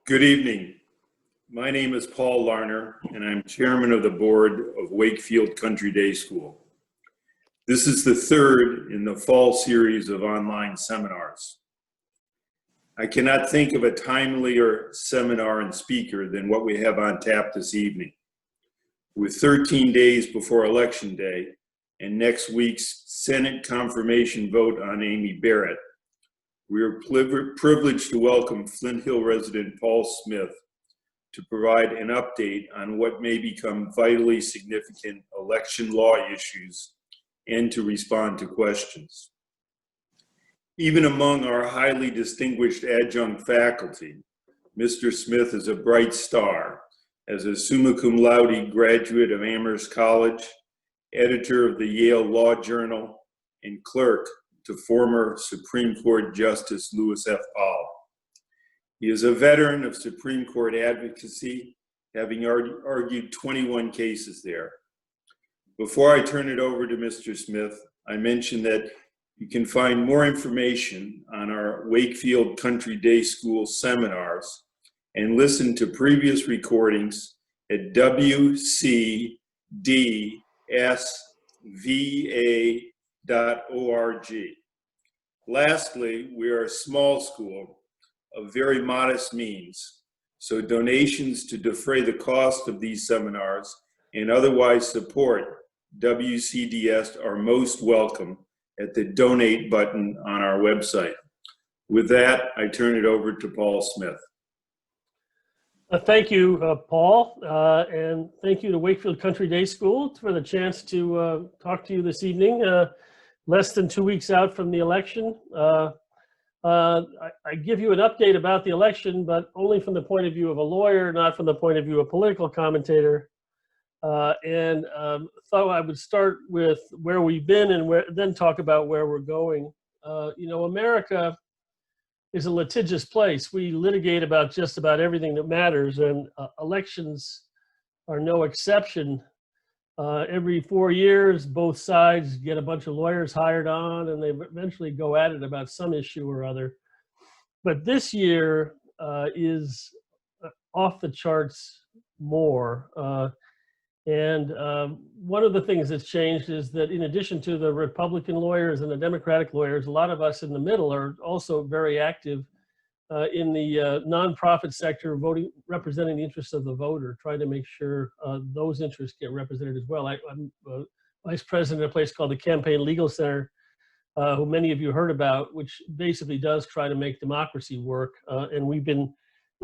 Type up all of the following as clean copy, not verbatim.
Good evening. My name is Paul Larner, and I'm chairman of the board of Wakefield Country Day School. This is the third in the fall series of online seminars. I cannot think of a timelier seminar and speaker than what we have on tap this evening. With 13 days before Election Day and next week's Senate confirmation vote on Amy Barrett, we are privileged to welcome Flint Hill resident Paul Smith to provide an update on what may become vitally significant election law issues and to respond to questions. Even among our highly distinguished adjunct faculty, Mr. Smith is a bright star as a summa cum laude graduate of Amherst College, editor of the Yale Law Journal, and clerk to former Supreme Court Justice Louis F. Powell. He is a veteran of Supreme Court advocacy, having argued 21 cases there. Before I turn it over to Mr. Smith, I mention that you can find more information on our Wakefield Country Day School seminars and listen to previous recordings at WCDSVA.org. Lastly, we are a small school of very modest means, so donations to defray the cost of these seminars and otherwise support WCDS are most welcome at the donate button on our website. With that, I turn it over to Paul Smith. Thank you, Paul, and thank you to Wakefield Country Day School for the chance to talk to you this evening, less than 2 weeks out from the election. I give you an update about the election, but only from the point of view of a lawyer, not from the point of view of a political commentator. Thought I would start with where we've been and then talk about where we're going. America is a litigious place. We litigate about just about everything that matters, and elections are no exception. Every 4 years, both sides get a bunch of lawyers hired on, and they eventually go at it about some issue or other. But this year is off the charts more. One of the things that's changed is that in addition to the Republican lawyers and the Democratic lawyers, a lot of us in the middle are also very active in the nonprofit sector, representing the interests of the voter, trying to make sure those interests get represented as well. I'm vice president of a place called the Campaign Legal Center, who many of you heard about, which basically does try to make democracy work. And we've been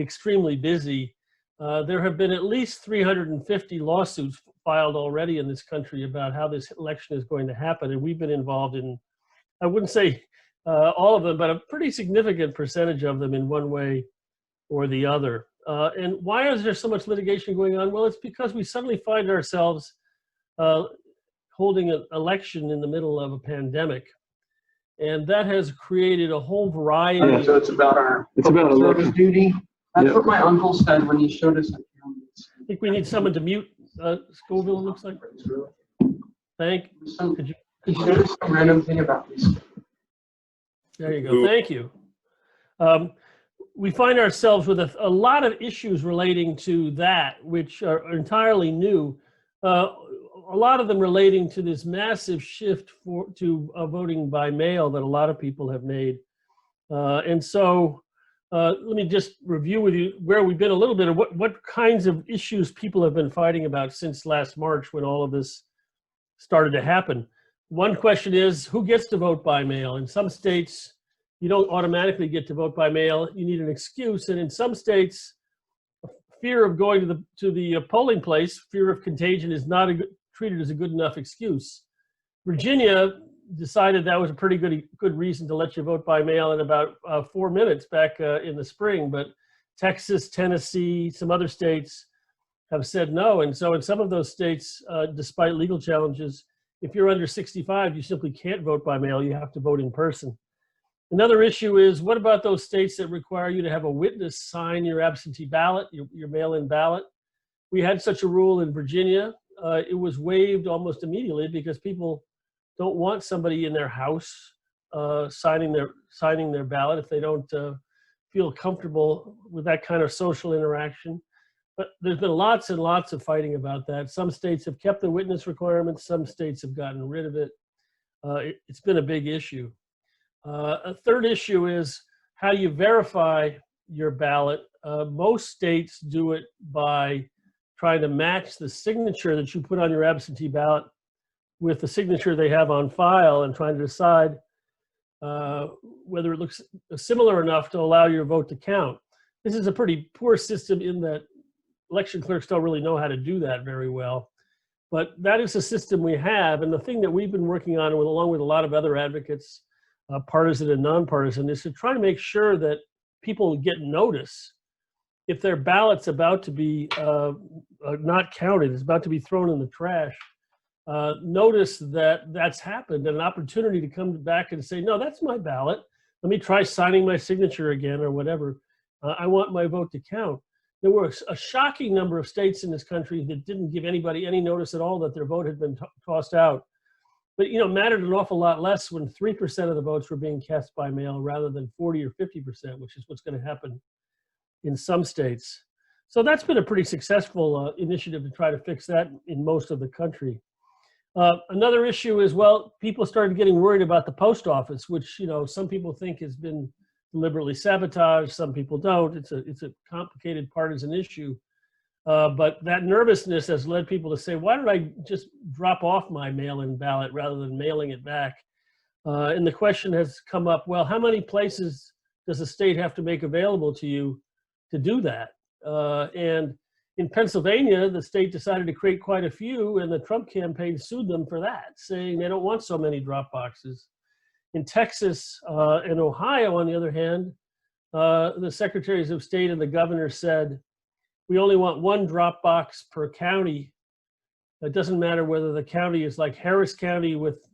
extremely busy. There have been at least 350 lawsuits filed already in this country about how this election is going to happen. And we've been involved in, I wouldn't say all of them, but a pretty significant percentage of them in one way or the other. And why is there so much litigation going on? Well, it's because we suddenly find ourselves holding an election in the middle of a pandemic. And that has created a whole variety. So it's about service duty. That's what my uncle said when he showed us. I think we need someone to mute Scoville, it looks like. Could you showed us some random thing about this. There you go. Thank you. We find ourselves with a lot of issues relating to that, which are entirely new. A lot of them relating to this massive shift to voting by mail that a lot of people have made. Let me just review with you where we've been a little bit of what kinds of issues people have been fighting about since last March when all of this started to happen. One question is, who gets to vote by mail? In some states, you don't automatically get to vote by mail. You need an excuse. And in some states, fear of going to the polling place, fear of contagion is not treated as a good enough excuse. Virginia decided that was a pretty good reason to let you vote by mail in about 4 minutes back in the spring, but Texas, Tennessee, some other states have said no. And so in some of those states, despite legal challenges, if you're under 65, you simply can't vote by mail. You have to vote in person. Another issue is, what about those states that require you to have a witness sign your absentee ballot, your mail-in ballot? We had such a rule in Virginia. It was waived almost immediately because people don't want somebody in their house signing their ballot if they don't feel comfortable with that kind of social interaction. But there's been lots and lots of fighting about that. Some states have kept the witness requirements. Some states have gotten rid of it. It's been a big issue. A third issue is how do you verify your ballot? Most states do it by trying to match the signature that you put on your absentee ballot with the signature they have on file and trying to decide whether it looks similar enough to allow your vote to count. This is a pretty poor system in that election clerks don't really know how to do that very well. But that is a system we have. And the thing that we've been working on, along with a lot of other advocates, partisan and nonpartisan, is to try to make sure that people get notice if their ballot's about to be not counted, it's about to be thrown in the trash. Notice that that's happened, and an opportunity to come back and say, no, that's my ballot. Let me try signing my signature again or whatever. I want my vote to count. There were a shocking number of states in this country that didn't give anybody any notice at all that their vote had been tossed out. But, you know, mattered an awful lot less when 3% of the votes were being cast by mail rather than 40 or 50%, which is what's going to happen in some states. So that's been a pretty successful initiative to try to fix that in most of the country. Another issue is, well, people started getting worried about the post office, which, you know, some people think has been deliberately sabotaged, some people don't. It's a complicated partisan issue. But that nervousness has led people to say, why don't I just drop off my mail-in ballot rather than mailing it back? And the question has come up, well, how many places does the state have to make available to you to do that? And in Pennsylvania, the state decided to create quite a few, and the Trump campaign sued them for that, saying they don't want so many drop boxes. In Texas and Ohio, on the other hand, the secretaries of state and the governor said, we only want one drop box per county. It doesn't matter whether the county is like Harris County with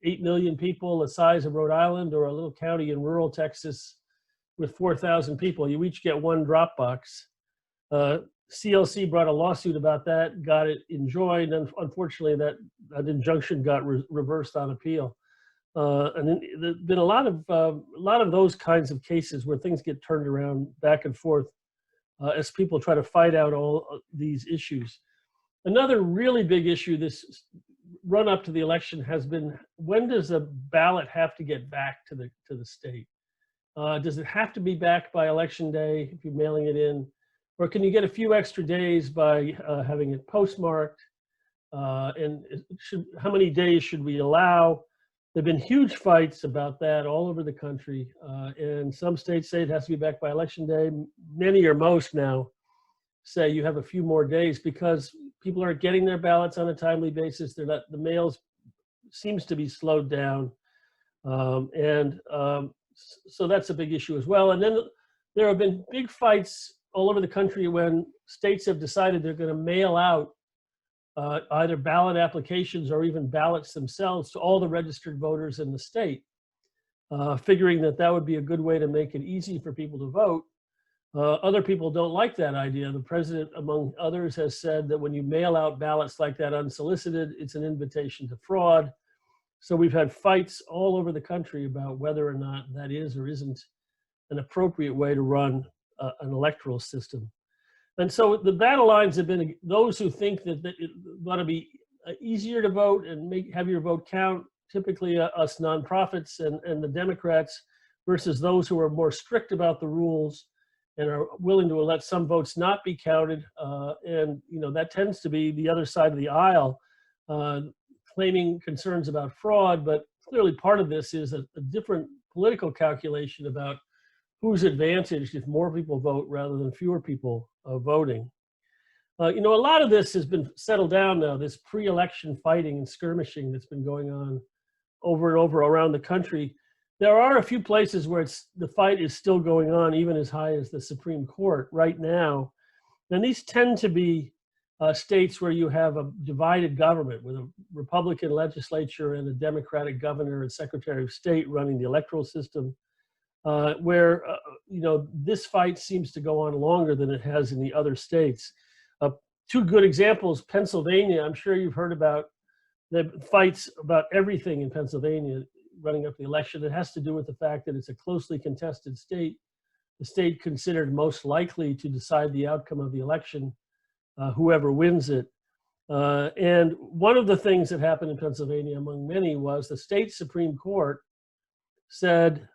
8 million people, the size of Rhode Island, or a little county in rural Texas with 4,000 people. You each get one drop box. CLC brought a lawsuit about that, got it enjoined, and unfortunately that injunction got reversed on appeal. And then there's been a lot of those kinds of cases where things get turned around back and forth as people try to fight out all these issues. Another really big issue this run up to the election has been, when does a ballot have to get back to the state? Does it have to be back by election day if you're mailing it in? Or can you get a few extra days by having it postmarked? And how many days should we allow? There have been huge fights about that all over the country. And some states say it has to be back by election day. Many or most now say you have a few more days because people aren't getting their ballots on a timely basis. They're not, the mails seems to be slowed down. So that's a big issue as well. And then there have been big fights all over the country when states have decided they're going to mail out either ballot applications or even ballots themselves to all the registered voters in the state, figuring that that would be a good way to make it easy for people to vote. Other people don't like that idea. The president, among others, has said that when you mail out ballots like that unsolicited, it's an invitation to fraud. So we've had fights all over the country about whether or not that is or isn't an appropriate way to run an electoral system. And so the battle lines have been those who think that it ought to be easier to vote and have your vote count, typically us nonprofits and the Democrats, versus those who are more strict about the rules and are willing to let some votes not be counted. And you know that tends to be the other side of the aisle, claiming concerns about fraud, but clearly part of this is a different political calculation about who's advantaged if more people vote rather than fewer people voting. You know, a lot of this has been settled down now, this pre-election fighting and skirmishing that's been going on over and over around the country. There are a few places where the fight is still going on, even as high as the Supreme Court right now. And these tend to be states where you have a divided government with a Republican legislature and a Democratic governor and secretary of state running the electoral system. Where you know, this fight seems to go on longer than it has in the other states. Two good examples: Pennsylvania. I'm sure you've heard about the fights about everything in Pennsylvania running up the election. It has to do with the fact that it's a closely contested state the state considered most likely to decide the outcome of the election, whoever wins it. And one of the things that happened in Pennsylvania, among many, was the state Supreme Court said,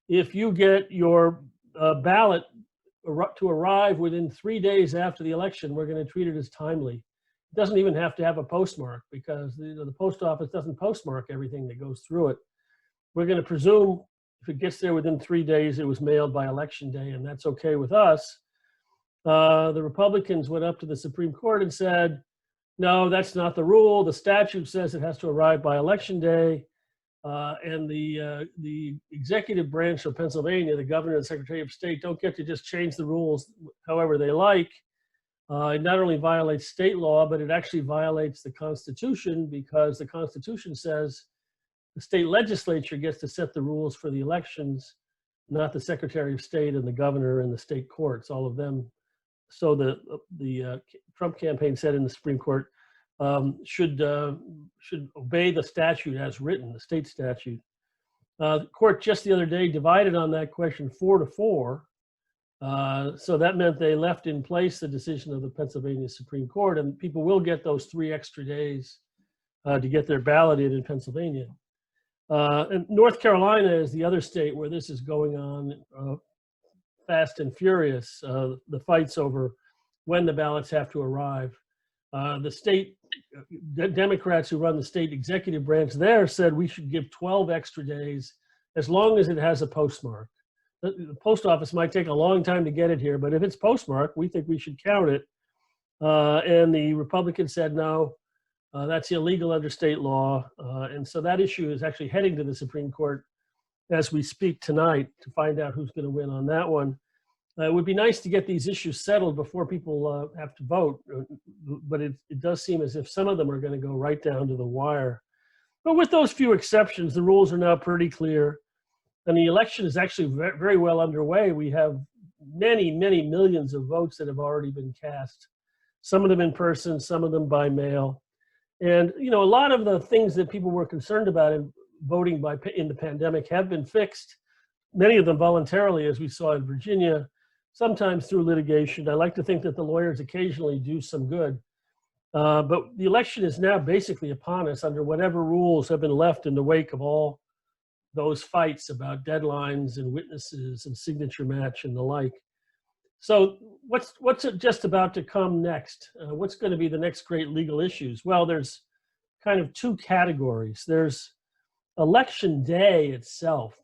if you get your ballot to arrive within 3 days after the election, we're going to treat it as timely. It doesn't even have to have a postmark, because the post office doesn't postmark everything that goes through it. We're going to presume if it gets there within 3 days, it was mailed by election day, and that's okay with us. The Republicans went up to the Supreme Court and said, no, that's not the rule. The statute says it has to arrive by election day. And the executive branch of Pennsylvania, the governor and secretary of state, don't get to just change the rules however they like. It not only violates state law, but it actually violates the Constitution, because the Constitution says the state legislature gets to set the rules for the elections, not the secretary of state and the governor and the state courts, all of them. So the Trump campaign said in the Supreme Court should obey the statute as written, the state statute. The court just the other day divided on that question 4-4. So that meant they left in place the decision of the Pennsylvania Supreme Court, and people will get those 3 extra days to get their ballot in Pennsylvania. And North Carolina is the other state where this is going on fast and furious, the fights over when the ballots have to arrive. The state Democrats who run the state executive branch there said we should give 12 extra days as long as it has a postmark. The post office might take a long time to get it here, but if it's postmarked, we think we should count it. And the Republicans said, no, that's illegal under state law. And so that issue is actually heading to the Supreme Court as we speak tonight to find out who's going to win on that one. It would be nice to get these issues settled before people have to vote, but it does seem as if some of them are going to go right down to the wire. But with those few exceptions, the rules are now pretty clear, and the election is actually very well underway. We have many, many millions of votes that have already been cast, some of them in person, some of them by mail. And, you know, a lot of the things that people were concerned about in voting in the pandemic have been fixed, many of them voluntarily, as we saw in Virginia, sometimes through litigation. I like to think that the lawyers occasionally do some good. But the election is now basically upon us under whatever rules have been left in the wake of all those fights about deadlines and witnesses and signature match and the like. So what's just about to come next? What's going to be the next great legal issues? Well, there's kind of 2 categories. There's election day itself.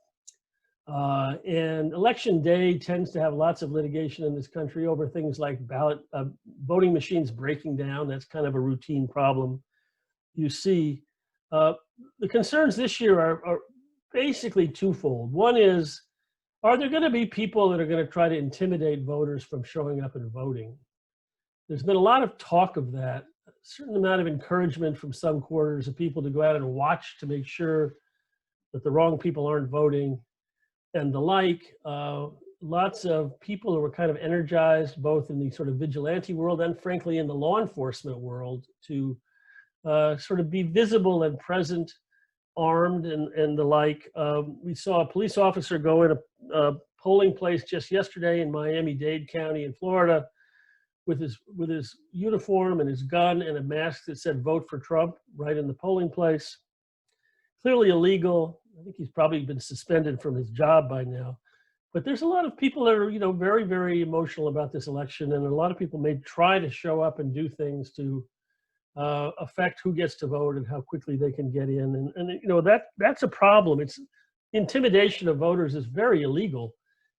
And election day tends to have lots of litigation in this country over things like voting machines breaking down. That's kind of a routine problem you see. The concerns this year are basically twofold. One is, are there going to be people that are going to try to intimidate voters from showing up and voting? There's been a lot of talk of that, a certain amount of encouragement from some quarters of people to go out and watch to make sure that the wrong people aren't voting and the like. Lots of people who were kind of energized, both in the sort of vigilante world and frankly in the law enforcement world, to sort of be visible and present, armed and the like. We saw a police officer go in a polling place just yesterday in Miami-Dade County in Florida with his uniform and his gun and a mask that said "Vote for Trump" right in the polling place. Clearly illegal. I think he's probably been suspended from his job by now. But there's a lot of people that are, you know, very, very emotional about this election, and a lot of people may try to show up and do things to affect who gets to vote and how quickly they can get in. And you know, that's a problem. It's intimidation of voters is very illegal.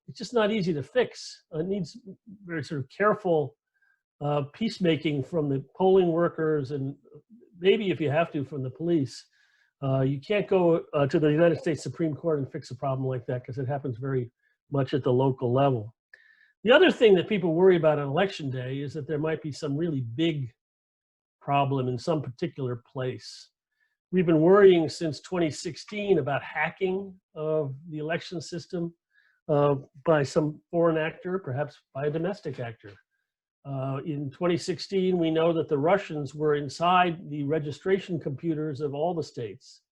It's just not easy to fix. It needs very sort of careful peacemaking from the polling workers, and maybe if you have to, from the police. You can't go to the United States Supreme Court and fix a problem like that, because it happens very much at the local level. The other thing that people worry about on election day is that there might be some really big problem in some particular place. We've been worrying since 2016 about hacking of the election system by some foreign actor, perhaps by a domestic actor. In 2016, we know that the Russians were inside the registration computers of all the states.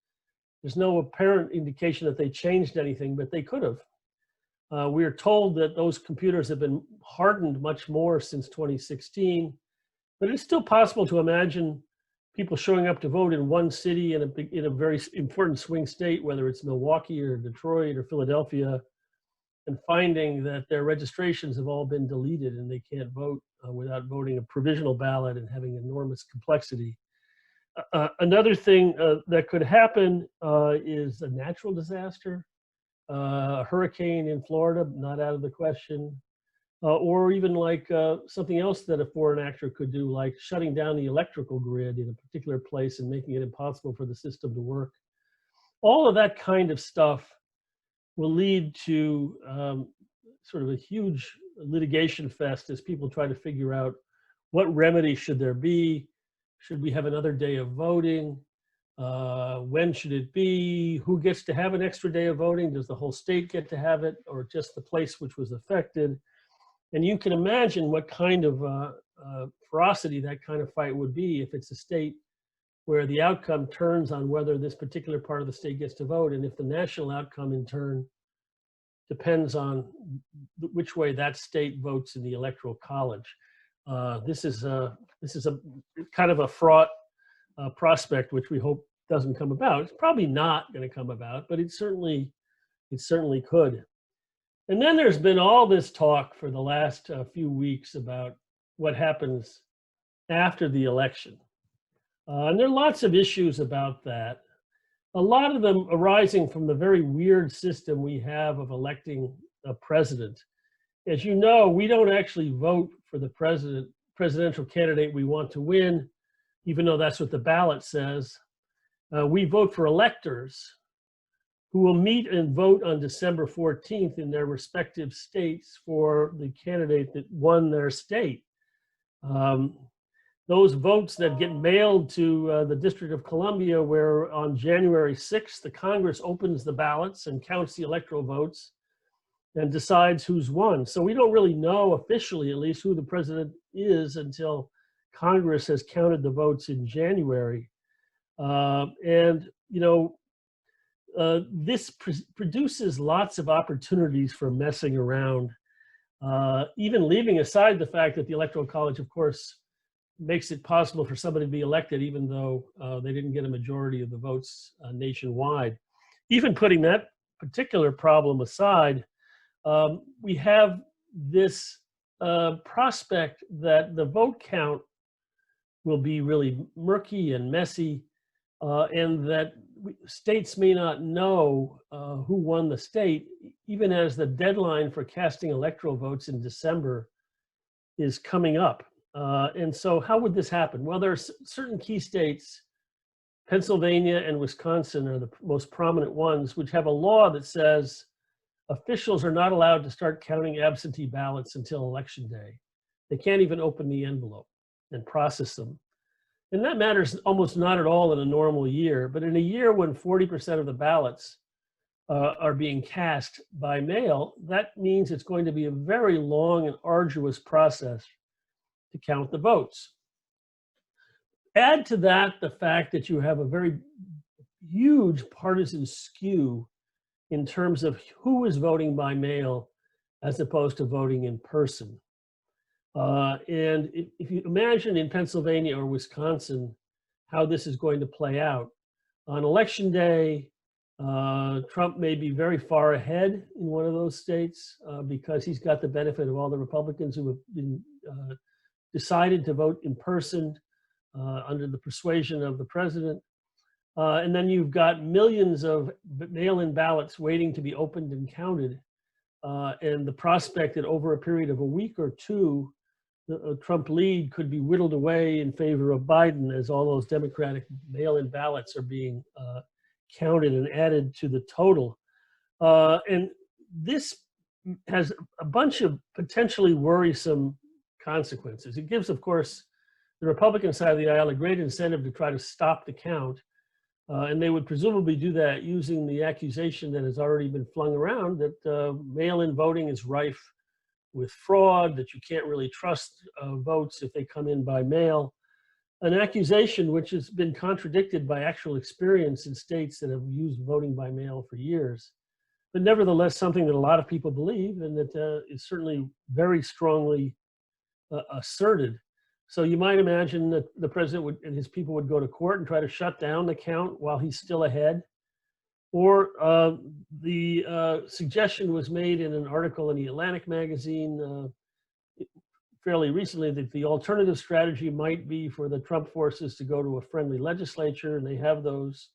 There's no apparent indication that they changed anything, but they could have. We are told that those computers have been hardened much more since 2016, but it's still possible to imagine people showing up to vote in one city in a very important swing state, whether it's Milwaukee or Detroit or Philadelphia, and finding that their registrations have all been deleted and they can't vote without voting a provisional ballot and having enormous complexity. Another thing that could happen is a natural disaster, a hurricane in Florida, not out of the question, or even like something else that a foreign actor could do, like shutting down the electrical grid in a particular place and making it impossible for the system to work. All of that kind of stuff will lead to sort of a huge litigation fest as people try to figure out what remedy should there be. Should we have another day of voting? When should it be? Who gets to have an extra day of voting? Does the whole state get to have it, or just the place which was affected? And you can imagine what kind of ferocity that kind of fight would be if it's a state where the outcome turns on whether this particular part of the state gets to vote, and if the national outcome in turn depends on which way that state votes in the Electoral College. This is a kind of a fraught prospect, which we hope doesn't come about. It's probably not going to come about, but it certainly could. And then there's been all this talk for the last few weeks about what happens after the election. And there are lots of issues about that. A lot of them arising from the very weird system we have of electing a president. As you know, we don't actually vote for the presidential candidate we want to win, even though that's what the ballot says. We vote for electors who will meet and vote on December 14th in their respective states for the candidate that won their state. Those votes that get mailed to the District of Columbia, where on January 6th, the Congress opens the ballots and counts the electoral votes and decides who's won. So we don't really know officially, at least, who the president is until Congress has counted the votes in January. This produces lots of opportunities for messing around, even leaving aside the fact that the Electoral College, of course, makes it possible for somebody to be elected even though they didn't get a majority of the votes nationwide. Even putting that particular problem aside, we have this prospect that the vote count will be really murky and messy, and that states may not know who won the state, even as the deadline for casting electoral votes in December is coming up. And so how would this happen? Well, there are certain key states, Pennsylvania and Wisconsin are the most prominent ones, which have a law that says officials are not allowed to start counting absentee ballots until election day. They can't even open the envelope and process them. And that matters almost not at all in a normal year, but in a year when 40% of the ballots are being cast by mail, that means it's going to be a very long and arduous process to count the votes. Add to that the fact that you have a very huge partisan skew in terms of who is voting by mail as opposed to voting in person. And if you imagine in Pennsylvania or Wisconsin how this is going to play out, on election day, Trump may be very far ahead in one of those states because he's got the benefit of all the Republicans who have been decided to vote in person under the persuasion of the president. And then you've got millions of mail-in ballots waiting to be opened and counted. And the prospect that over a period of a week or two, the Trump lead could be whittled away in favor of Biden as all those Democratic mail-in ballots are being counted and added to the total. And this has a bunch of potentially worrisome consequences. It gives, of course, the Republican side of the aisle a great incentive to try to stop the count. And they would presumably do that using the accusation that has already been flung around that mail-in voting is rife with fraud, that you can't really trust votes if they come in by mail. An accusation which has been contradicted by actual experience in states that have used voting by mail for years. but nevertheless something that a lot of people believe and that is certainly very strongly asserted. So you might imagine that the president and his people would go to court and try to shut down the count while he's still ahead. Or the suggestion was made in an article in the Atlantic magazine fairly recently that the alternative strategy might be for the Trump forces to go to a friendly legislature, and they have those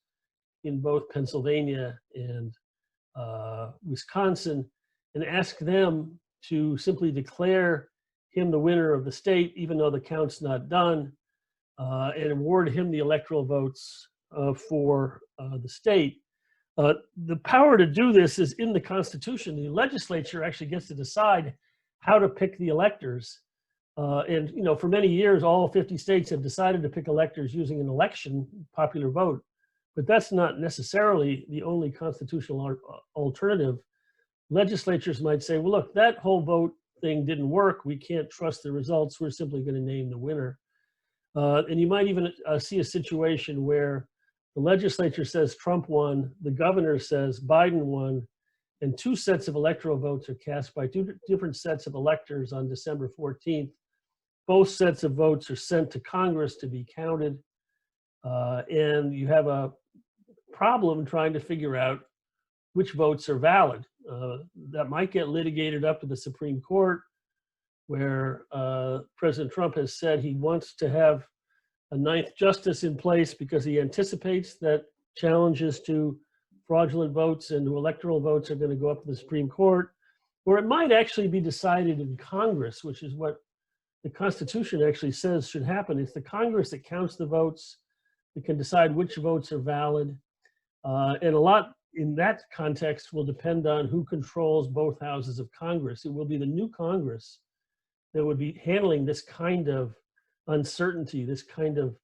in both Pennsylvania and Wisconsin, and ask them to simply declare him the winner of the state, even though the count's not done, and award him the electoral votes for the state. The power to do this is in the Constitution. The legislature actually gets to decide how to pick the electors. And you know, for many years, all 50 states have decided to pick electors using an election, popular vote. But that's not necessarily the only constitutional alternative. Legislatures might say, well, look, that whole vote thing didn't work. We can't trust the results. We're simply going to name the winner. And you might even see a situation where the legislature says Trump won, the governor says Biden won, and two sets of electoral votes are cast by two different sets of electors on December 14th. Both sets of votes are sent to Congress to be counted. And you have a problem trying to figure out which votes are valid. That might get litigated up to the Supreme Court, where President Trump has said he wants to have a ninth justice in place because he anticipates that challenges to fraudulent votes and to electoral votes are going to go up to the Supreme Court. Or it might actually be decided in Congress, which is what the Constitution actually says should happen. It's the Congress that counts the votes, that can decide which votes are valid. And a lot in that context will depend on who controls both houses of Congress. It will be the new Congress that would be handling this kind of uncertainty, this kind of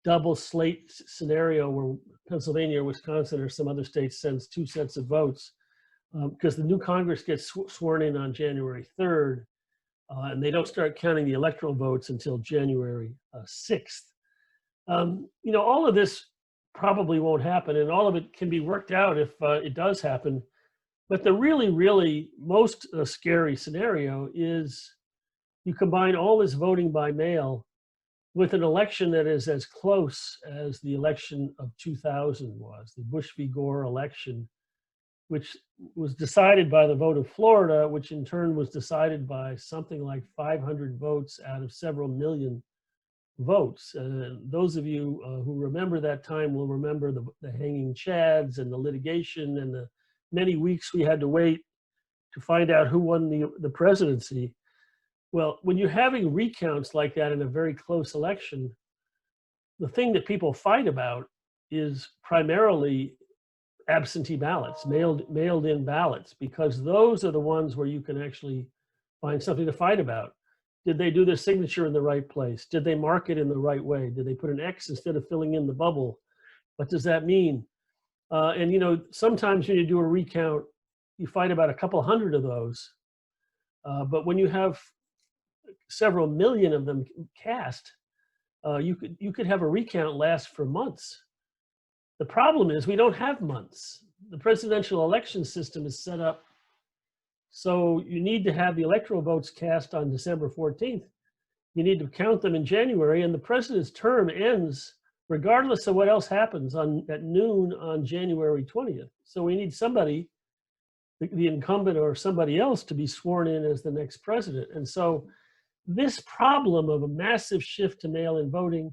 double slate scenario where Pennsylvania or Wisconsin or some other state sends two sets of votes, because the new Congress gets sworn in on January 3rd, and they don't start counting the electoral votes until January 6th. You know, all of this probably won't happen, and all of it can be worked out if it does happen. But the really most scary scenario is you combine all this voting by mail with an election that is as close as the election of 2000 was, the Bush v. Gore election, which was decided by the vote of Florida, which in turn was decided by something like 500 votes out of several million votes. Those of you who remember that time will remember the hanging chads and the litigation and the many weeks we had to wait to find out who won the presidency. Well, when you're having recounts like that in a very close election, the thing that people fight about is primarily absentee ballots, mailed in ballots, because those are the ones where you can actually find something to fight about. Did they do their signature in the right place? Did they mark it in the right way? Did they put an X instead of filling in the bubble? What does that mean? And you know, sometimes when you do a recount, you fight about a couple hundred of those. But when you have several million of them cast, you could have a recount last for months. The problem is we don't have months. The presidential election system is set up so you need to have the electoral votes cast on December 14th. You need to count them in January, and the president's term ends regardless of what else happens at noon on January 20th. So we need somebody, the incumbent or somebody else, to be sworn in as the next president. And so this problem of a massive shift to mail-in voting,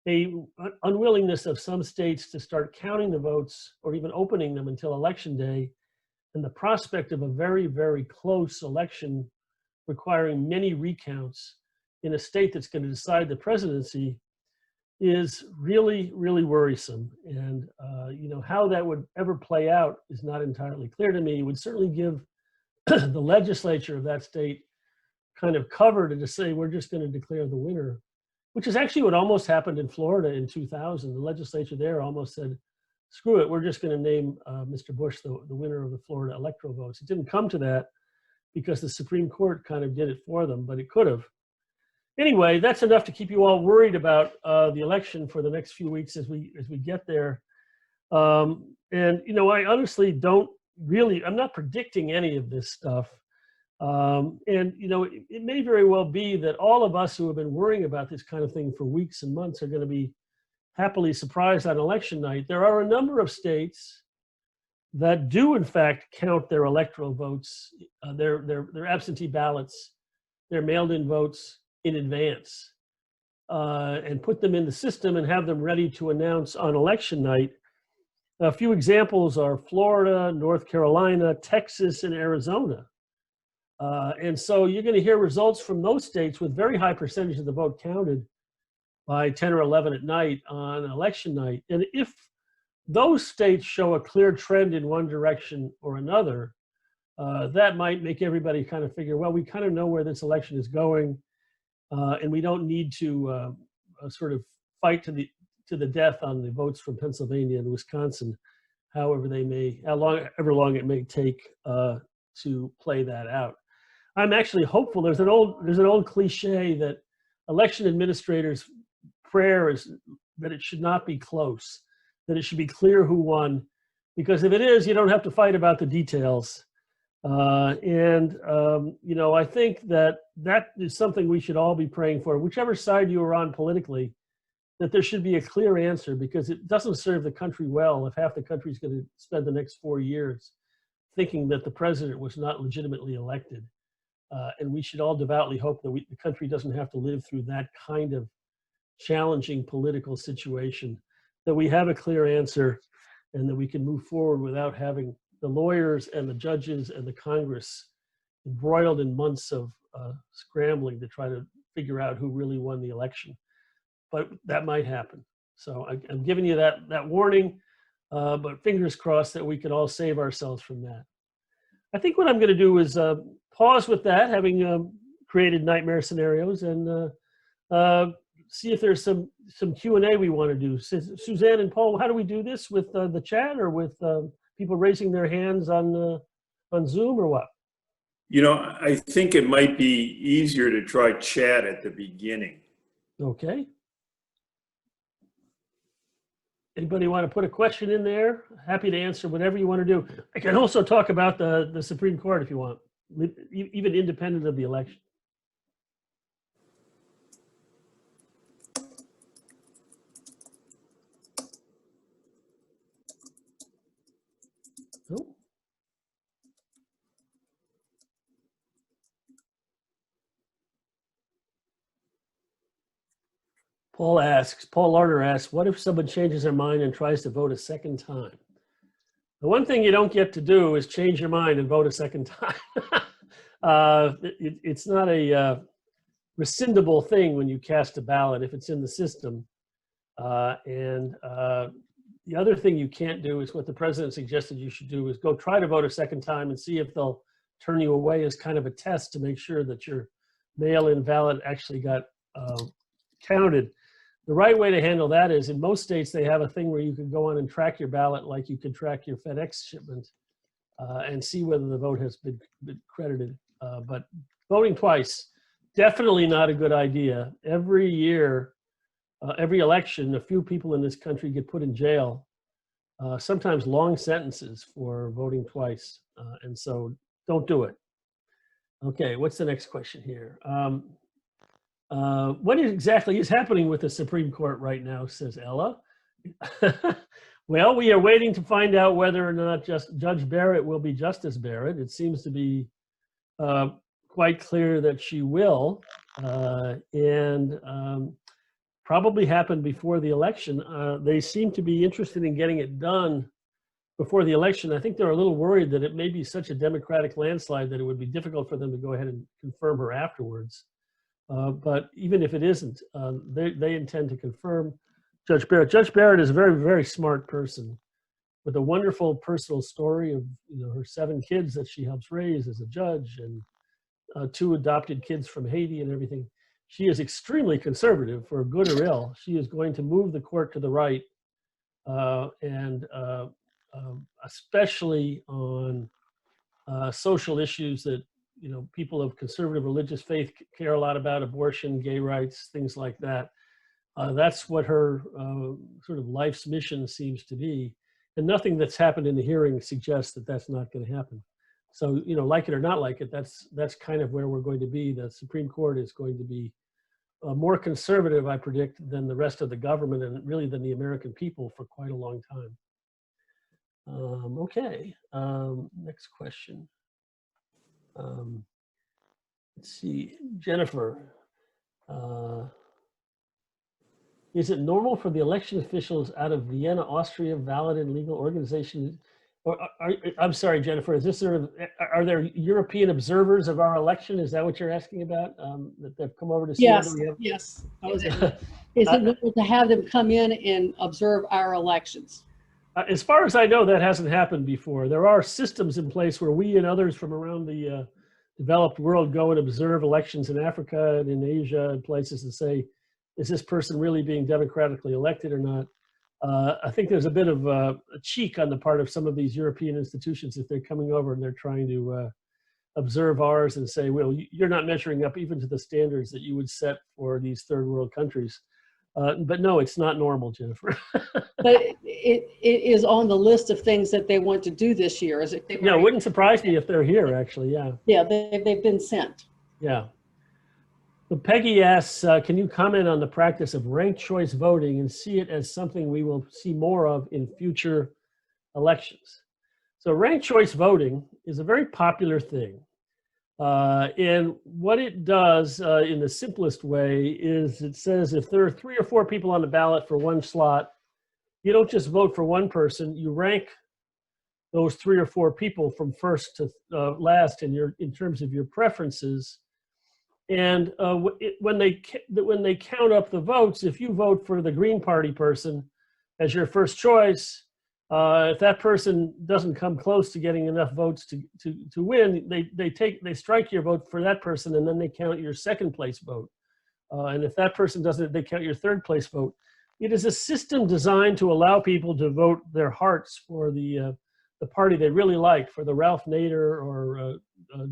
an unwillingness of some states to start counting the votes or even opening them until election day, and the prospect of a very close election requiring many recounts in a state that's going to decide the presidency is really worrisome. And you know, how that would ever play out is not entirely clear to me. It would certainly give the legislature of that state kind of cover to just say, we're just going to declare the winner, which is actually what almost happened in Florida in 2000. The legislature there almost said, screw it, we're just going to name Mr. Bush the winner of the Florida electoral votes. It didn't come to that because the Supreme Court kind of did it for them, but it could have. Anyway, that's enough to keep you all worried about the election for the next few weeks as we get there. And you know, I honestly don't really, I'm not predicting any of this stuff. And, you know, it may very well be that all of us who have been worrying about this kind of thing for weeks and months are going to be happily surprised on election night. There are a number of states that do, in fact, count their electoral votes, their absentee ballots, their mailed-in votes in advance, and put them in the system and have them ready to announce on election night. A few examples are Florida, North Carolina, Texas, and Arizona. And so you're going to hear results from those states with very high percentage of the vote counted by 10 or 11 at night on election night. And if those states show a clear trend in one direction or another, that might make everybody kind of figure, well, we kind of know where this election is going, and we don't need to sort of fight to the death on the votes from Pennsylvania and Wisconsin, however long it may take to play that out. I'm actually hopeful. There's an old cliche that election administrators' prayer is that it should not be close, that it should be clear who won, because if it is, you don't have to fight about the details. You know, I think that is something we should all be praying for, whichever side you are on politically, that there should be a clear answer, because it doesn't serve the country well if half the country is going to spend the next 4 years thinking that the president was not legitimately elected. And we should all devoutly hope that the country doesn't have to live through that kind of challenging political situation, that we have a clear answer and that we can move forward without having the lawyers and the judges and the Congress embroiled in months of scrambling to try to figure out who really won the election. But that might happen. So I'm giving you that warning, but fingers crossed that we can all save ourselves from that. I think what I'm going to do is pause with that, having created nightmare scenarios, and see if there's some Q&A we want to do. Suzanne and Paul, how do we do this? With the chat, or with people raising their hands on Zoom, or what? You know, I think it might be easier to try chat at the beginning. Okay. Anybody want to put a question in there? Happy to answer whatever you want to do. I can also talk about the Supreme Court if you want, even independent of the election. Oh. Paul Larner asks, what if someone changes their mind and tries to vote a second time? The one thing you don't get to do is change your mind and vote a second time. It's not a rescindable thing when you cast a ballot if it's in the system. The other thing you can't do is what the president suggested you should do, is go try to vote a second time and see if they'll turn you away as kind of a test to make sure that your mail-in ballot actually got counted. The right way to handle that is, in most states, they have a thing where you can go on and track your ballot like you can track your FedEx shipment, and see whether the vote has been credited. But voting twice, definitely not a good idea. Every year, every election, a few people in this country get put in jail, sometimes long sentences for voting twice. And so don't do it. Okay, what's the next question here? What exactly is happening with the Supreme Court right now, says Ella. Well, we are waiting to find out whether or not Judge Barrett will be Justice Barrett. It seems to be quite clear that she will, and probably happen before the election. They seem to be interested in getting it done before the election. I think they're a little worried that it may be such a Democratic landslide that it would be difficult for them to go ahead and confirm her afterwards. But even if it isn't, they intend to confirm Judge Barrett. Judge Barrett is a very, very smart person with a wonderful personal story of her 7 kids that she helps raise as a judge, and 2 adopted kids from Haiti and everything. She is extremely conservative, for good or ill. She is going to move the court to the right, and especially on social issues that people of conservative religious faith care a lot about: abortion, gay rights, things like that. That's what her sort of life's mission seems to be. And nothing that's happened in the hearing suggests that that's not going to happen. So, you know, like it or not like it, that's kind of where we're going to be. The Supreme Court is going to be more conservative, I predict, than the rest of the government and really than the American people for quite a long time. Okay, next question. Let's see, Jennifer. Is it normal for the election officials out of Vienna, Austria, valid and legal organizations? Or I'm sorry, Jennifer, is this sort of, are there European observers of our election? Is that what you're asking about? That they've come over to see Yes, whether we have? yes. Is it normal to have them come in and observe our elections? As far as I know, that hasn't happened before. There are systems in place where we and others from around the developed world go and observe elections in Africa and in Asia and places and say, is this person really being democratically elected or not? I think there's a bit of a cheek on the part of some of these European institutions if they're coming over and they're trying to observe ours and say, well, you're not measuring up even to the standards that you would set for these third world countries. But no, it's not normal, Jennifer. But it is on the list of things that they want to do this year. Is it? Yeah, it wouldn't surprise me if they're here, actually, yeah. Yeah, they've been sent. Yeah. So Peggy asks, can you comment on the practice of ranked choice voting and see it as something we will see more of in future elections? So ranked choice voting is a very popular thing. And what it does in the simplest way is it says if there are 3 or 4 people on the ballot for one slot, you don't just vote for one person, you rank those 3 or 4 people from first to last in terms of your preferences. And when they count up the votes, if you vote for the Green Party person as your first choice, if that person doesn't come close to getting enough votes to win, they strike your vote for that person, and then they count your second place vote. And if that person doesn't, they count your third place vote. It is a system designed to allow people to vote their hearts for the party they really like, for the Ralph Nader or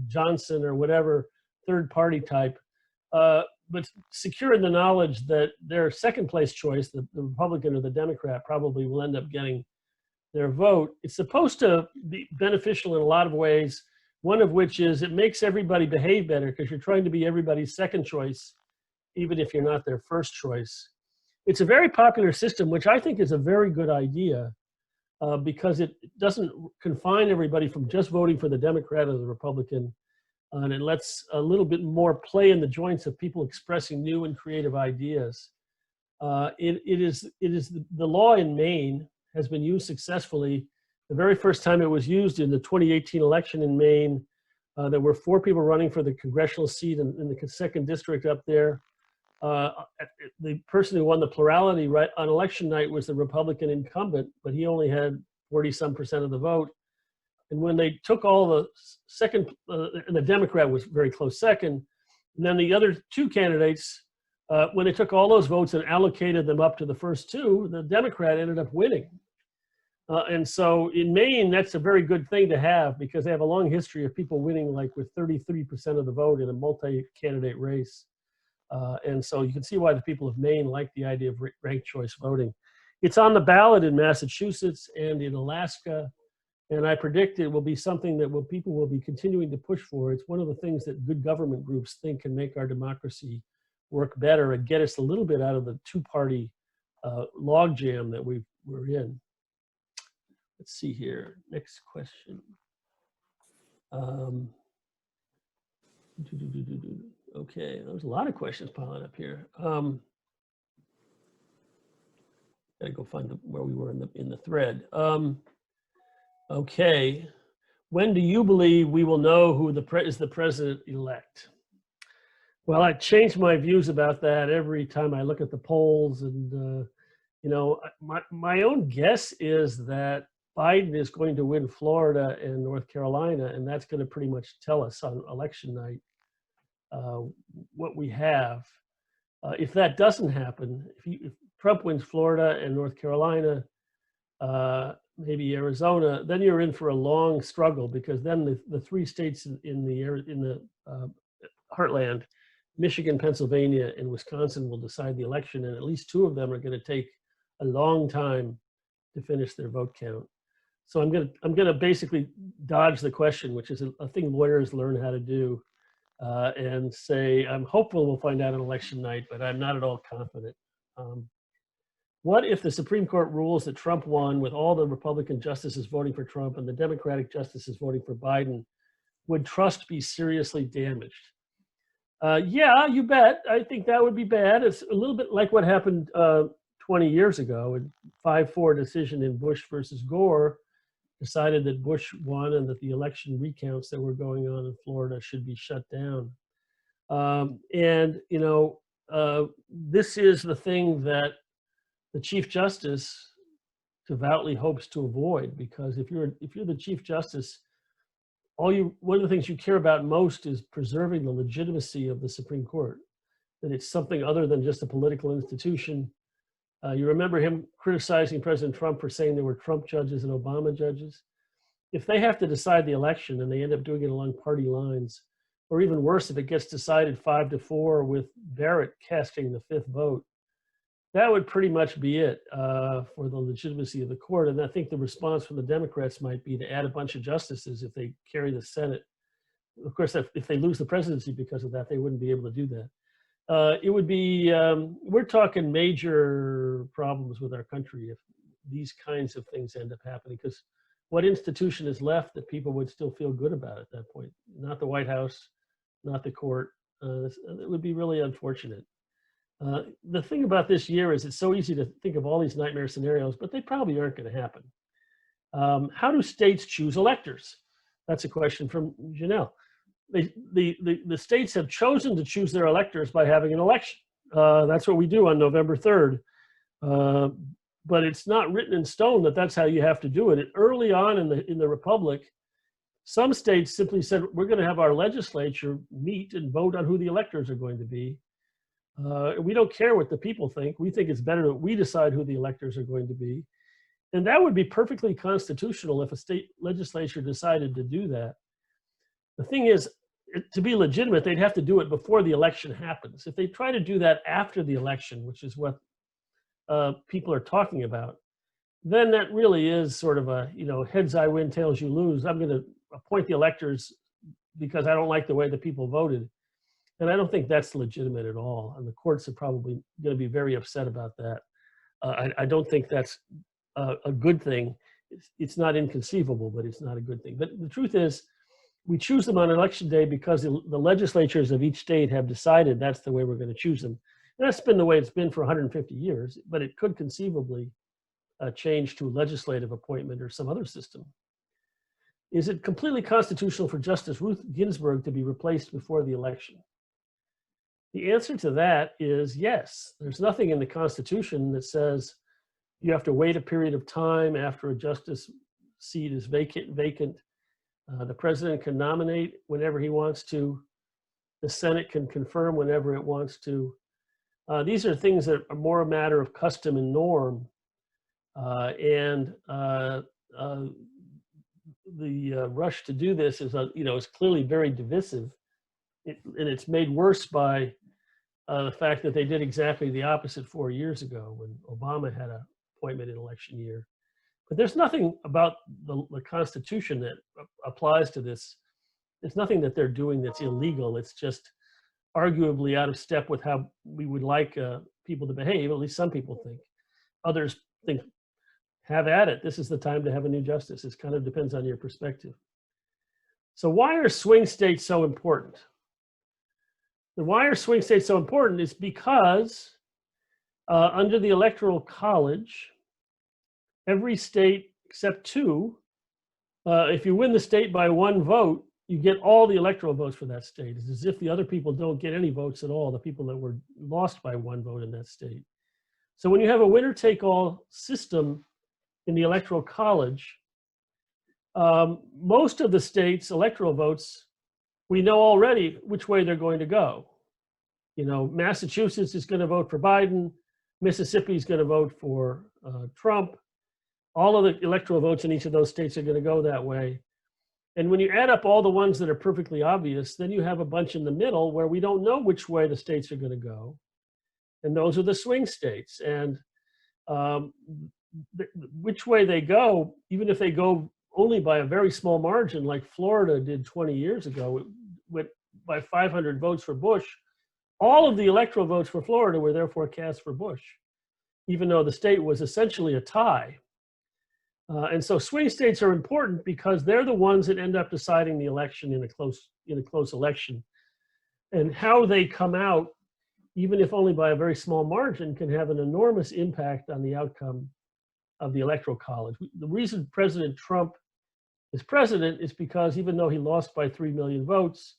Johnson or whatever third party type, but secure in the knowledge that their second place choice, the Republican or the Democrat, probably will end up getting their vote. It's supposed to be beneficial in a lot of ways, one of which is it makes everybody behave better because you're trying to be everybody's second choice, even if you're not their first choice. It's a very popular system, which I think is a very good idea because it doesn't confine everybody from just voting for the Democrat or the Republican. And it lets a little bit more play in the joints of people expressing new and creative ideas. It is the law in Maine has been used successfully. The very first time it was used in the 2018 election in Maine, there were 4 people running for the congressional seat in the second district up there. The person who won the plurality right on election night was the Republican incumbent, but he only had 40-some% of the vote. And when they took all the second, and the Democrat was very close second, and then the other 2 candidates, when they took all those votes and allocated them up to the first 2, the Democrat ended up winning. And so in Maine, that's a very good thing to have because they have a long history of people winning like with 33% of the vote in a multi-candidate race. And so you can see why the people of Maine like the idea of ranked choice voting. It's on the ballot in Massachusetts and in Alaska. And I predict it will be something that people will be continuing to push for. It's one of the things that good government groups think can make our democracy work better and get us a little bit out of the 2-party logjam that we're in. Let's see here. Next question. Okay, there's a lot of questions piling up here. Gotta go find where we were in the thread. Okay, when do you believe we will know who is the president-elect? Well, I change my views about that every time I look at the polls, and you know, my own guess is that Biden is going to win Florida and North Carolina, and that's going to pretty much tell us on election night what we have. If that doesn't happen, if Trump wins Florida and North Carolina, maybe Arizona, then you're in for a long struggle because then the 3 states in the heartland, Michigan, Pennsylvania, and Wisconsin will decide the election, and at least 2 of them are going to take a long time to finish their vote count. So I'm gonna basically dodge the question, which is a thing lawyers learn how to do, and say I'm hopeful we'll find out on election night, but I'm not at all confident. What if the Supreme Court rules that Trump won with all the Republican justices voting for Trump and the Democratic justices voting for Biden? Would trust be seriously damaged? Yeah, you bet. I think that would be bad. It's a little bit like what happened 20 years ago, a 5-4 decision in Bush versus Gore decided that Bush won and that the election recounts that were going on in Florida should be shut down. And you know, this is the thing that the Chief Justice devoutly hopes to avoid, because if you're the Chief Justice, one of the things you care about most is preserving the legitimacy of the Supreme Court, that it's something other than just a political institution. You remember him criticizing President Trump for saying there were Trump judges and Obama judges. If they have to decide the election and they end up doing it along party lines, or even worse, if it gets decided 5-4 with Barrett casting the 5th vote, that would pretty much be it for the legitimacy of the court. And I think the response from the Democrats might be to add a bunch of justices if they carry the Senate. Of course, if they lose the presidency because of that, they wouldn't be able to do that. It would be, we're talking major problems with our country if these kinds of things end up happening, because what institution is left that people would still feel good about at that point? Not the White House, not the court. It would be really unfortunate. The thing about this year is it's so easy to think of all these nightmare scenarios, but they probably aren't going to happen. How do states choose electors? That's a question from Janelle. The states have chosen to choose their electors by having an election. That's what we do on November 3rd. But it's not written in stone that that's how you have to do it. Early on in the Republic, some states simply said, we're going to have our legislature meet and vote on who the electors are going to be. We don't care what the people think. We think it's better that we decide who the electors are going to be. And that would be perfectly constitutional if a state legislature decided to do that. The thing is, to be legitimate, they'd have to do it before the election happens. If they try to do that after the election, which is what people are talking about, then that really is sort of a, heads I win, tails you lose. I'm going to appoint the electors because I don't like the way the people voted. And I don't think that's legitimate at all. And the courts are probably going to be very upset about that. I don't think that's a good thing. It's not inconceivable, but it's not a good thing. But the truth is, we choose them on election day because the legislatures of each state have decided that's the way we're going to choose them. And that's been the way it's been for 150 years, but it could conceivably change to legislative appointment or some other system. Is it completely constitutional for Justice Ruth Ginsburg to be replaced before the election? The answer to that is yes. There's nothing in the Constitution that says you have to wait a period of time after a justice seat is vacant. The president can nominate whenever he wants to. The Senate can confirm whenever it wants to. These are things that are more a matter of custom and norm. The rush to do this is, is clearly very divisive. And it's made worse by the fact that they did exactly the opposite 4 years ago when Obama had an appointment in election year. But there's nothing about the Constitution that applies to this. There's nothing that they're doing that's illegal. It's just arguably out of step with how we would like people to behave. At least some people think. Others think, have at it. This is the time to have a new justice. It kind of depends on your perspective. So why are swing states so important? Why are swing states so important is because under the Electoral College, every state except 2, if you win the state by 1 vote, you get all the electoral votes for that state. It's as if the other people don't get any votes at all, the people that were lost by 1 vote in that state. So when you have a winner-take-all system in the Electoral College, most of the states' electoral votes, we know already which way they're going to go. Massachusetts is going to vote for Biden. Mississippi is going to vote for Trump. All of the electoral votes in each of those states are going to go that way. And when you add up all the ones that are perfectly obvious, then you have a bunch in the middle where we don't know which way the states are going to go. And those are the swing states. And which way they go, even if they go only by a very small margin, like Florida did 20 years ago, it went by 500 votes for Bush. All of the electoral votes for Florida were therefore cast for Bush, even though the state was essentially a tie. And so swing states are important because they're the ones that end up deciding the election in a close election. And how they come out, even if only by a very small margin, can have an enormous impact on the outcome of the Electoral College. The reason President Trump is president is because even though he lost by 3 million votes,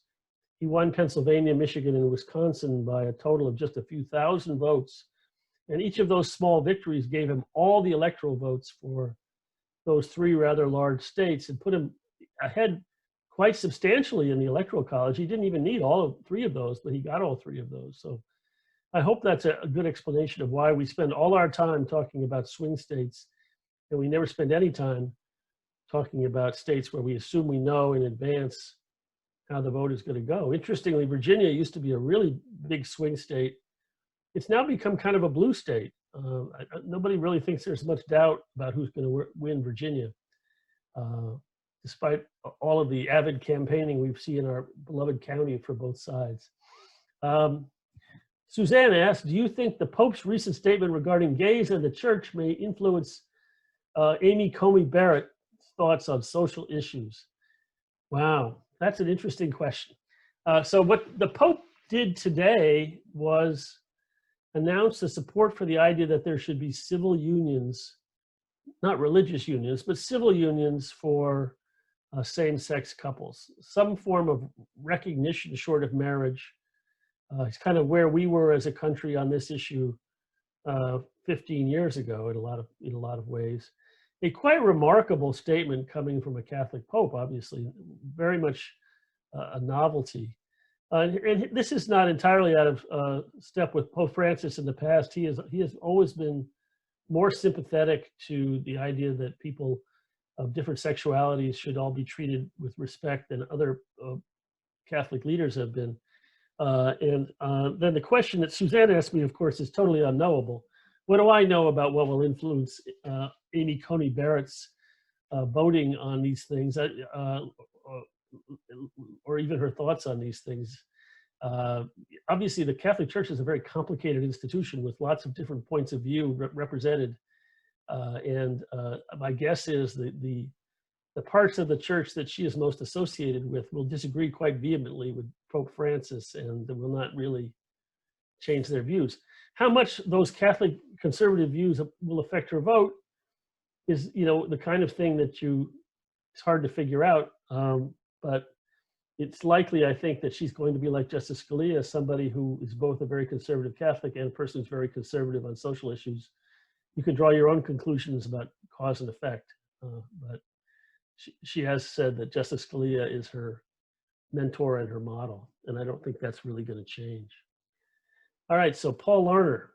he won Pennsylvania, Michigan, and Wisconsin by a total of just a few thousand votes. And each of those small victories gave him all the electoral votes for those 3 rather large states and put him ahead quite substantially in the Electoral College. He didn't even need all 3 of those, but he got all 3 of those. So I hope that's a good explanation of why we spend all our time talking about swing states, and we never spend any time talking about states where we assume we know in advance how the vote is going to go. Interestingly, Virginia used to be a really big swing state. It's now become kind of a blue state. Nobody really thinks there's much doubt about who's going to win Virginia, despite all of the avid campaigning we've seen in our beloved county for both sides. Suzanne asked, do you think the Pope's recent statement regarding gays and the church may influence Amy Coney Barrett's thoughts on social issues? Wow, that's an interesting question. So what the Pope did today was announce the support for the idea that there should be civil unions, not religious unions, but civil unions for same-sex couples, some form of recognition short of marriage. It's kind of where we were as a country on this issue 15 years ago in a lot of ways. A quite remarkable statement coming from a Catholic Pope, obviously, very much a novelty. And this is not entirely out of step with Pope Francis in the past. He has always been more sympathetic to the idea that people of different sexualities should all be treated with respect than other Catholic leaders have been. Then the question that Suzanne asked me, of course, is totally unknowable. What do I know about what will influence Amy Coney Barrett's voting on these things, or even her thoughts on these things? Obviously, the Catholic Church is a very complicated institution with lots of different points of view represented. My guess is the parts of the church that she is most associated with will disagree quite vehemently with Pope Francis and will not really change their views. How much those Catholic conservative views will affect her vote is, the kind of thing that it's hard to figure out. But it's likely, I think, that she's going to be like Justice Scalia, somebody who is both a very conservative Catholic and a person who's very conservative on social issues. You can draw your own conclusions about cause and effect, but she has said that Justice Scalia is her mentor and her model, and I don't think that's really going to change. All right, so Paul Larner,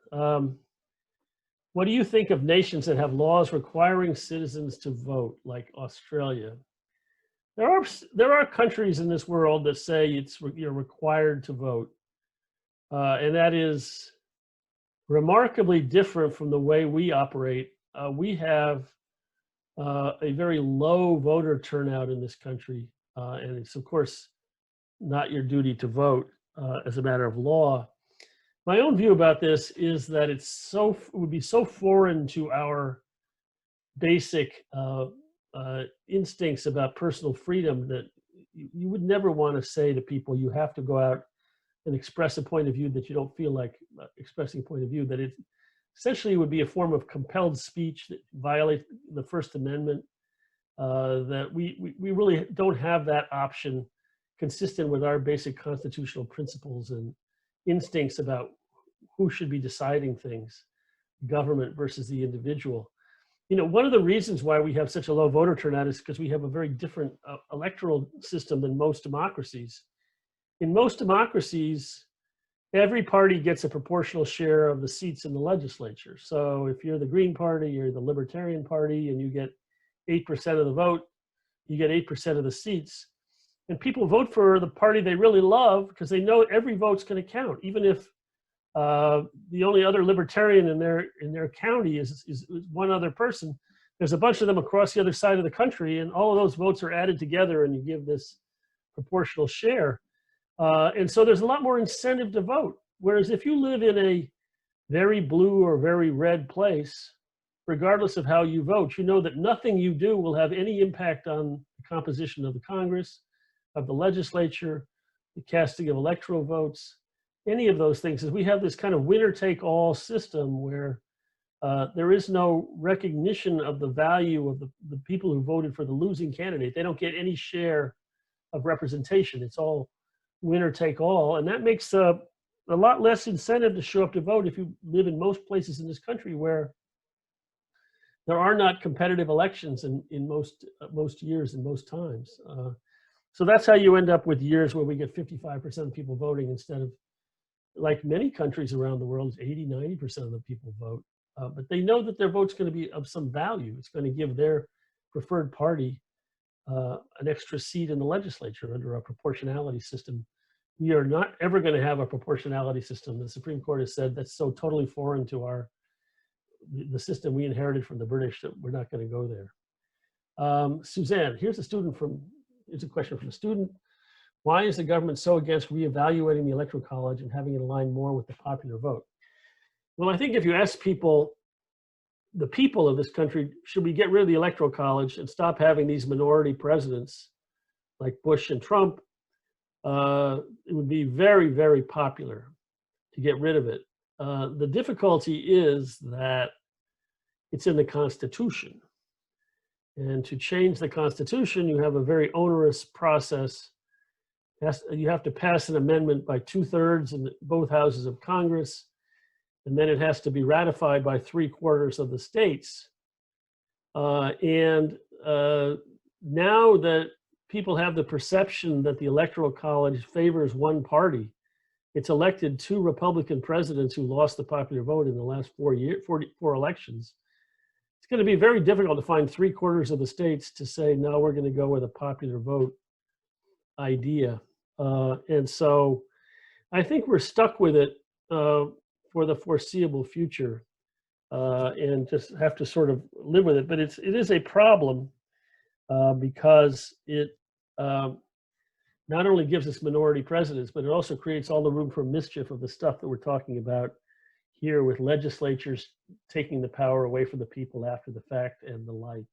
what do you think of nations that have laws requiring citizens to vote, like Australia? There are countries in this world that say you're required to vote, and that is remarkably different from the way we operate. We have a very low voter turnout in this country, and it's of course not your duty to vote as a matter of law. My own view about this is that it would be so foreign to our basic instincts about personal freedom that you would never want to say to people, you have to go out and express a point of view that you don't feel like expressing a point of view, that it essentially would be a form of compelled speech that violates the First Amendment, that we really don't have that option consistent with our basic constitutional principles and instincts about who should be deciding things, government versus the individual. One of the reasons why we have such a low voter turnout is because we have a very different electoral system than most democracies. In most democracies, every party gets a proportional share of the seats in the legislature. So if you're the Green Party, you're the Libertarian Party, and you get 8% of the vote, you get 8% of the seats. And people vote for the party they really love because they know every vote's going to count. Even if The only other libertarian in their county is one other person. There's a bunch of them across the other side of the country, and all of those votes are added together, and you give this proportional share. And so there's a lot more incentive to vote. Whereas if you live in a very blue or very red place, regardless of how you vote, you know that nothing you do will have any impact on the composition of the Congress, of the legislature, the casting of electoral votes, any of those things. Is we have this kind of winner-take-all system where there is no recognition of the value of the people who voted for the losing candidate. They don't get any share of representation. It's all winner-take-all, and that makes a lot less incentive to show up to vote if you live in most places in this country where there are not competitive elections in most years and most times. So that's how you end up with years where we get 55% of people voting instead of, like many countries around the world, 80, 90% of the people vote. But they know that their vote's going to be of some value. It's going to give their preferred party an extra seat in the legislature under a proportionality system. We are not ever going to have a proportionality system. The Supreme Court has said that's so totally foreign to the system we inherited from the British that we're not going to go there. Suzanne, here's a question from a student. Why is the government so against reevaluating the Electoral College and having it align more with the popular vote? Well, I think if you ask people, the people of this country, should we get rid of the Electoral College and stop having these minority presidents like Bush and Trump, it would be very, very popular to get rid of it. The difficulty is that it's in the Constitution. And to change the Constitution, you have a very onerous process. You have to pass an amendment by 2/3 in both houses of Congress, and then it has to be ratified by 3/4 of the states. Now that people have the perception that the Electoral College favors one party, it's elected 2 Republican presidents who lost the popular vote in the last 4 elections. It's going to be very difficult to find 3/4 of the states to say, no, we're going to go with a popular vote idea. And so I think we're stuck with it for the foreseeable future and just have to sort of live with it. But it is a problem because it not only gives us minority presidents, but it also creates all the room for mischief of the stuff that we're talking about here with legislatures taking the power away from the people after the fact and the like.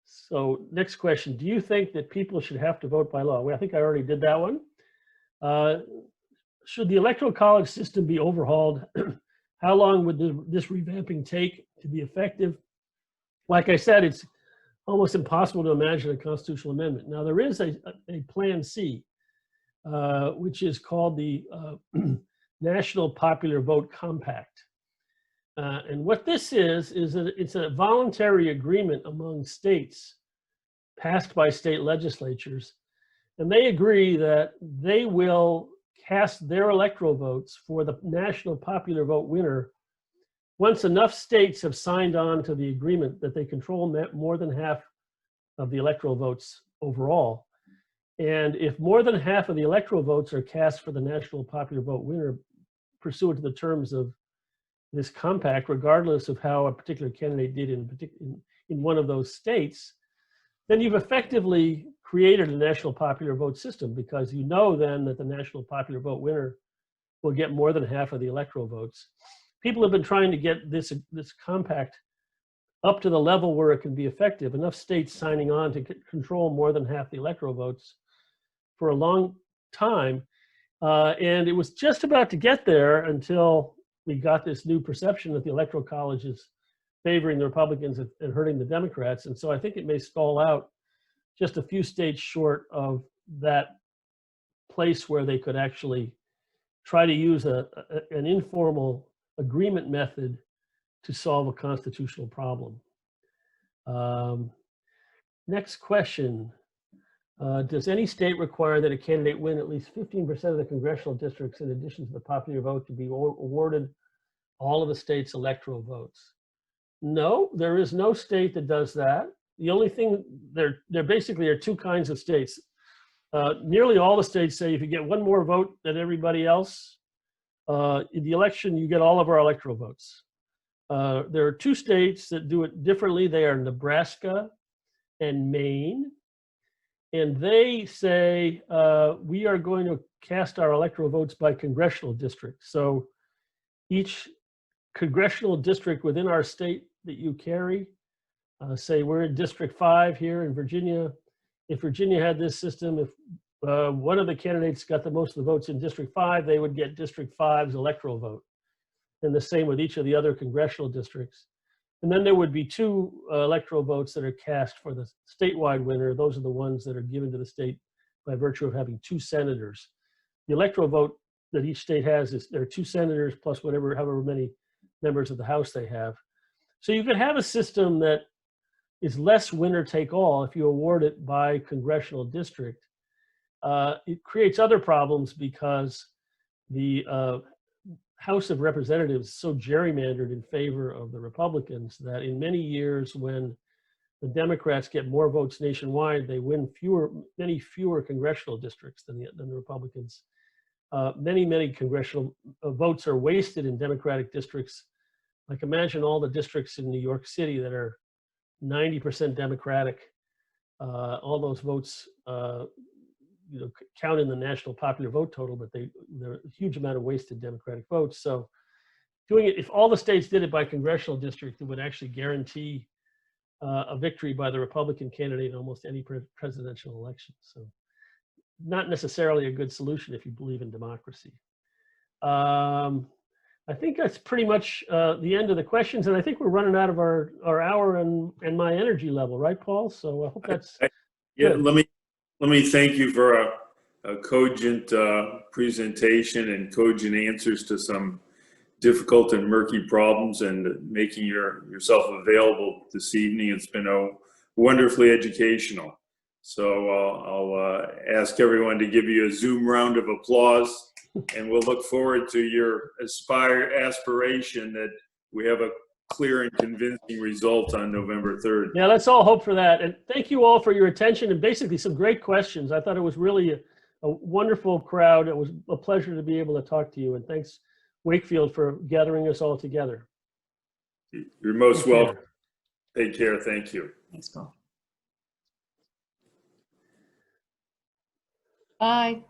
So next question, do you think that people should have to vote by law? Well, I think I already did that one. Should the Electoral College system be overhauled? How long would this revamping take to be effective? Like I said, it's almost impossible to imagine a constitutional amendment. Now, there is a Plan C, which is called the National Popular Vote Compact. And what this is that it's a voluntary agreement among states passed by state legislatures. And they agree that they will cast their electoral votes for the national popular vote winner once enough states have signed on to the agreement that they control more than half of the electoral votes overall. And if more than half of the electoral votes are cast for the national popular vote winner pursuant to the terms of this compact, regardless of how a particular candidate did in one of those states, then you've effectively created a national popular vote system, because you know then that the national popular vote winner will get more than half of the electoral votes. People have been trying to get this compact up to the level where it can be effective, enough states signing on to control more than half the electoral votes for a long time. And it was just about to get there until we got this new perception that the Electoral College is favoring the Republicans and hurting the Democrats. And so I think it may stall out just a few states short of that place where they could actually try to use an informal agreement method to solve a constitutional problem. Next question. Does any state require that a candidate win at least 15% of the congressional districts in addition to the popular vote to be awarded all of the state's electoral votes? No, there is no state that does that. The only thing, there basically are 2 kinds of states. Nearly all the states say if you get one more vote than everybody else, in the election, you get all of our electoral votes. There are 2 states that do it differently. They are Nebraska and Maine. And they say we are going to cast our electoral votes by congressional district. So each congressional district within our state that you carry, say we're in District 5 here in Virginia. If Virginia had this system, if one of the candidates got the most of the votes in District 5, they would get District 5's electoral vote. And the same with each of the other congressional districts. And then there would be 2 electoral votes that are cast for the statewide winner. Those are the ones that are given to the state by virtue of having 2 senators. The electoral vote that each state has is there are 2 senators plus however many members of the House they have. So you could have a system that is less winner take all if you award it by congressional district. It creates other problems because the House of Representatives is so gerrymandered in favor of the Republicans that in many years when the Democrats get more votes nationwide, they win many fewer congressional districts than the Republicans. Many congressional votes are wasted in Democratic districts. Like imagine all the districts in New York City that are 90% Democratic. All those votes count in the national popular vote total, but there are a huge amount of wasted Democratic votes. So doing it, if all the states did it by congressional district, it would actually guarantee a victory by the Republican candidate in almost any presidential election. So not necessarily a good solution if you believe in democracy. I think that's pretty much the end of the questions, and I think we're running out of our hour and my energy level, right, Paul? So I hope that's yeah. good. Let me thank you for a cogent presentation and cogent answers to some difficult and murky problems, and making yourself available this evening. It's been wonderfully educational. So I'll ask everyone to give you a Zoom round of applause, and we'll look forward to your aspiration that we have a clear and convincing result on November 3rd. Yeah, let's all hope for that. And thank you all for your attention and basically some great questions. I thought it was really a wonderful crowd. It was a pleasure to be able to talk to you. And thanks, Wakefield, for gathering us all together. You're most welcome. Take care. Thank you. Thanks, Paul. Bye.